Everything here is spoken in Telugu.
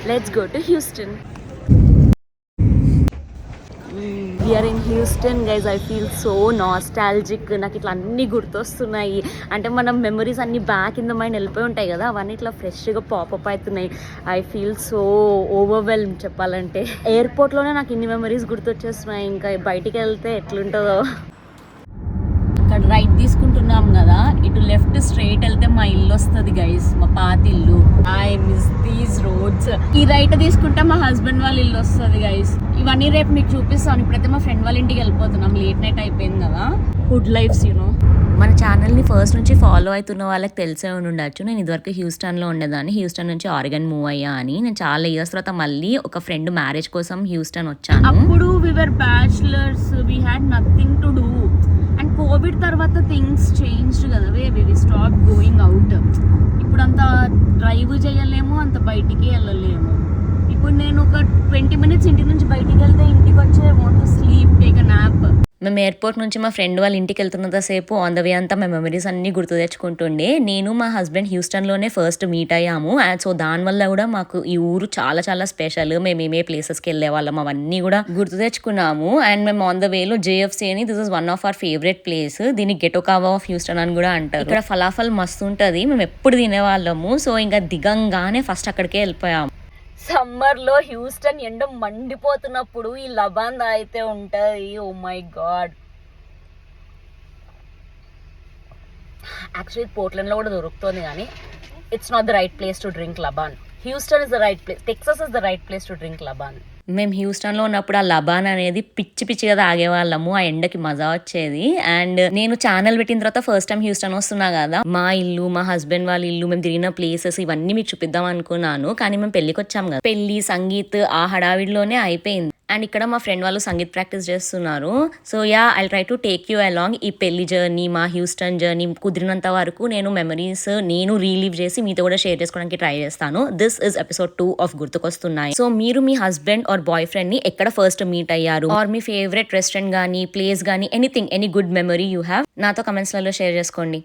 Let's go to Houston. We are in Houston, guys. I feel so nostalgic. నాకు ఇట్లా అన్నీ గుర్తొస్తున్నాయి. అంటే మనం మెమరీస్ అన్నీ బ్యాక్ ఇన్ ద మైండ్ వెళ్ళిపోయి ఉంటాయి కదా, అవన్నీ ఇట్లా ఫ్రెష్గా పాపప్ అవుతున్నాయి. ఐ ఫీల్ సో ఓవర్వెల్మ్ చెప్పాలంటే. ఎయిర్పోర్ట్లోనే నాకు ఇన్ని మెమరీస్ గుర్తొచ్చేస్తున్నాయి. ఇంకా బయటికి వెళ్తే ఎట్లుంటుందో. ఇక్కడ రైట్ తీసుకుంటున్నాం కదా, ఇటు లెఫ్ట్ స్ట్రైట్ వెళ్తే మా ఇల్లు వస్తుంది గైస్, మా పాత ఇల్లు. I miss these roads. ఈ రైట్ తీసుకుంటే మా హస్బెండ్ వాళ్ళ ఇల్లు వస్తుంది గైస్. ఇవన్నీ రేపు మీకు చూపిస్తాను. ఇప్పుడైతే మా ఫ్రెండ్ వాళ్ళ ఇంటికి వెళ్ళిపోతున్నాం, లేట్ నైట్ అయిపోయింది కదా. హుడ్ లైఫ్స్ యూనో. మన ఛానల్ని ఫస్ట్ నుంచి ఫాలో అవుతున్న వాళ్ళకి తెలిసే ఉండొచ్చు, నేను ఇదివరకు హ్యూస్టన్లో ఉండేదాన్ని. హ్యూస్టన్ నుంచి ఆరెగన్ మూవ్ అయ్యా అని. నేను చాలా ఇయర్స్ తర్వాత మళ్ళీ ఒక ఫ్రెండ్ మ్యారేజ్ కోసం హ్యూస్టన్ వచ్చాను. అప్పుడు we were bachelors, we had nothing to do. And covid తర్వాత థింగ్స్ చేంజ్డ్ కదా, వి స్టాప్ గోయింగ్ అవుట్. ఇప్పుడు అంత డ్రైవ్ చేయలేము, అంత బయటికి వెళ్ళలేము. ఇప్పుడు నేను ఒక 20 minutes ఇంటి నుంచి బయటికి వెళ్తే ఇంటికి వచ్చే want to sleep, take a nap. మేము ఎయిర్పోర్ట్ నుంచి మా ఫ్రెండ్ వాళ్ళ ఇంటికి వెళ్తున్నంతసేపు ఆన్ ద వే అంతా మా మెమరీస్ అన్నీ గుర్తు తెచ్చుకుంటుండే. నేను మా హస్బెండ్ హ్యూస్టన్లోనే ఫస్ట్ మీట్ అయ్యాము. అండ్ సో దానివల్ల కూడా మాకు ఈ ఊరు చాలా చాలా స్పెషల్. మేము ఏమే ప్లేసెస్కి వెళ్ళే వాళ్ళం అవన్నీ కూడా గుర్తు తెచ్చుకున్నాము. అండ్ మేము ఆన్ ద వేలో JFC అని, this is one of our favourite place. దీన్ని గెటో కావా ఆఫ్ హ్యూస్టన్ అని కూడా అంటారు. ఇక్కడ ఫలాఫల్ మస్తు ఉంటుంది, మేము ఎప్పుడు తినేవాళ్ళము. సో ఇంకా దిగంగానే ఫస్ట్ అక్కడికే వెళ్ళిపోయాము. సమ్మర్లో హ్యూస్టన్ ఎండ మండిపోతున్నప్పుడు ఈ లబాన్ అయితే ఉంటుంది. Oh my god. యాక్చువల్లీ పోర్ట్లండ్లో కూడా దొరుకుతుంది, కానీ it's not the right place to drink laban. Houston is the right place. Texas is the right place to drink laban. మేము హ్యూస్టన్లో ఉన్నప్పుడు ఆ లబాన్ అనేది పిచ్చి పిచ్చిగా తాగేవాళ్ళము. ఆ ఎండకి మజా వచ్చేది. అండ్ నేను ఛానల్ పెట్టిన తర్వాత ఫస్ట్ టైం హ్యూస్టన్ వస్తున్నా కదా, మా ఇల్లు, మా హస్బెండ్ వాళ్ళ ఇల్లు, మేము తిరిగిన ప్లేసెస్ ఇవన్నీ మీకు చూపిద్దాం అనుకున్నాను. కానీ మేము పెళ్లికి వచ్చాం కదా, పెళ్లి సంగీత్ ఆ హడావిడిలోనే అయిపోయింది. అండ్ ఇక్కడ మా ఫ్రెండ్ వాళ్ళు సంగీత్ ప్రాక్టీస్ చేస్తున్నారు. So yeah, I try to take you along ఈ పెళ్లి జర్నీ, మా హ్యూస్టన్ జర్నీ. కుదిరినంత వరకు నేను మెమరీస్ నేను రీలీవ్ చేసి మీతో కూడా షేర్ చేసుకోవడానికి ట్రై చేస్తాను. దిస్ ఇస్ ఎపిసోడ్ 2 ఆఫ్ గుర్తుకొస్తున్నాయి. సో మీరు మీ హస్బెండ్ ఆర్ బాయ్ ఫ్రెండ్ ని ఎక్కడ ఫస్ట్ మీట్ అయ్యారు, ఆర్ మీ ఫేవరెట్ రెస్టారెంట్ గానీ, ప్లేస్ గానీ, anything, any good memory you have, నాతో కమెంట్స్లలో షేర్ చేసుకోండి.